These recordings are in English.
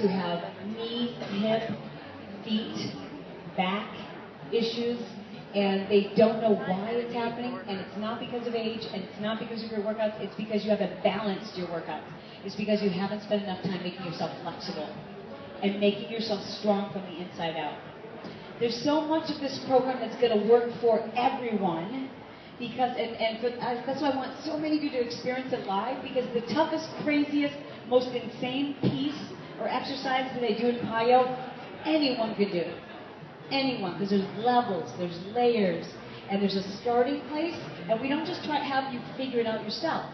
who have knee, hip, feet, back issues, and they don't know why it's happening, and it's not because of age, and it's not because of your workouts, it's because you haven't balanced your workouts. It's because you haven't spent enough time making yourself flexible and making yourself strong from the inside out. There's so much of this program that's going to work for everyone, because that's why I want so many of you to experience it live, because the toughest, craziest, most insane piece or exercise that they do in Piyo, anyone can do. Anyone, because there's levels, there's layers, and there's a starting place, and we don't just try to have you figure it out yourself.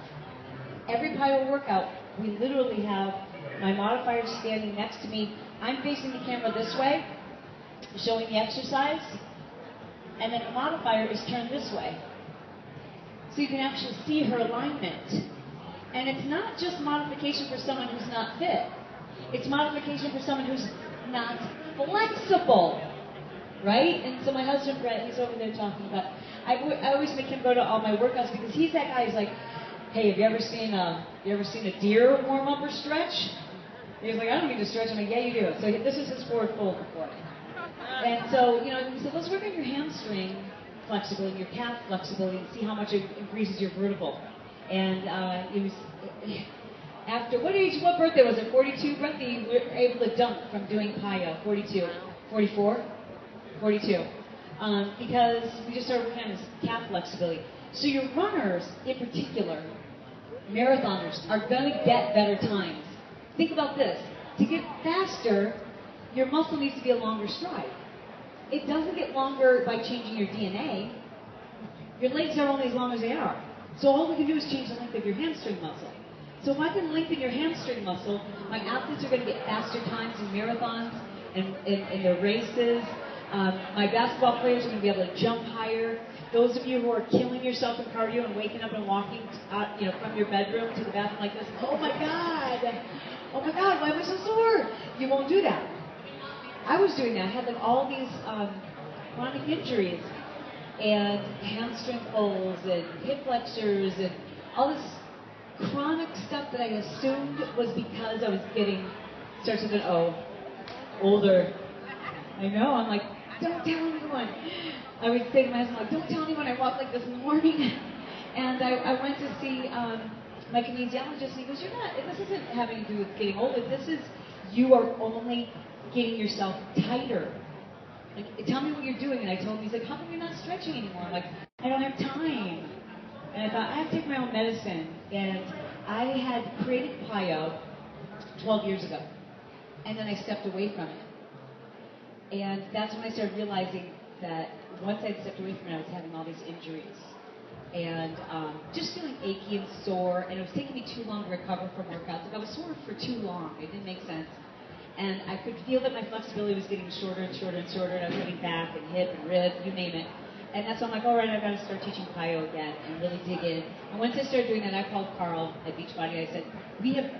Every Piyo workout, we literally have my modifier standing next to me. I'm facing the camera this way, showing the exercise, and then the modifier is turned this way. So you can actually see her alignment. And it's not just modification for someone who's not fit. It's modification for someone who's not flexible. Right? And so my husband, Brett, he's over there talking about, I always make him go to all my workouts because he's that guy who's like, hey, have you ever seen a deer warm up or stretch? He's like, I don't need to stretch. I'm like, yeah, you do. So this is his forward fold before. And so, he said, let's work on your hamstring flexibility, your calf flexibility, and see how much it increases your vertebral. And it was, after, what birthday was it? 42? Brett, you were able to dunk from doing Piyo. 42. 44? 42. Because we just started working on this calf flexibility. So your runners, in particular, marathoners, are going to get better times. Think about this. To get faster, your muscle needs to be a longer stride. It doesn't get longer by changing your DNA. Your legs are only as long as they are. So all we can do is change the length of your hamstring muscle. So if I can lengthen your hamstring muscle, my athletes are going to get faster times in marathons and in their races. My basketball players are going to be able to jump higher. Those of you who are killing yourself in cardio and waking up and walking out, from your bedroom to the bathroom like this, oh my God, why am I so sore? You won't do that. I was doing that. I had all these chronic injuries and hamstring pulls and hip flexors and all this chronic stuff that I assumed was because I was starts with an O, older. I know, I'm like, don't tell anyone. I would say to my husband, don't tell anyone I walk like this in the morning. And I went to see my kinesiologist, and he goes, this isn't having to do with getting older. You are only getting yourself tighter. Like, tell me what you're doing. And I told him, he's like, how come you're not stretching anymore? I'm like, I don't have time. And I thought, I have to take my own medicine. And I had created Piyo 12 years ago. And then I stepped away from it. And that's when I started realizing that once I'd stepped away from it, I was having all these injuries. And just feeling achy and sore. And it was taking me too long to recover from workouts. Like I was sore for too long. It didn't make sense. And I could feel that my flexibility was getting shorter and shorter and shorter. And I was getting back and hip and rib, you name it. And that's when I'm like, all right, I've got to start teaching Piyo again and really dig in. And once I started doing that, I called Carl at Beachbody. I said,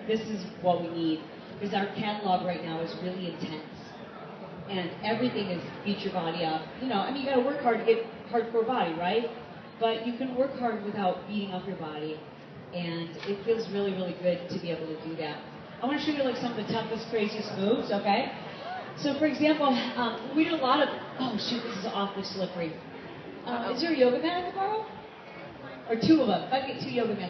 this is what we need. Because our catalog right now is really intense. And everything is beat your body up. You got to work hard to get hardcore body, right? But you can work hard without beating up your body. And it feels really, really good to be able to do that. I want to show you some of the toughest, craziest moves, okay? So for example, we do a lot of, oh shoot, this is awfully slippery. Is there a yoga mat I can borrow? Or two of them. If I get two yoga mats.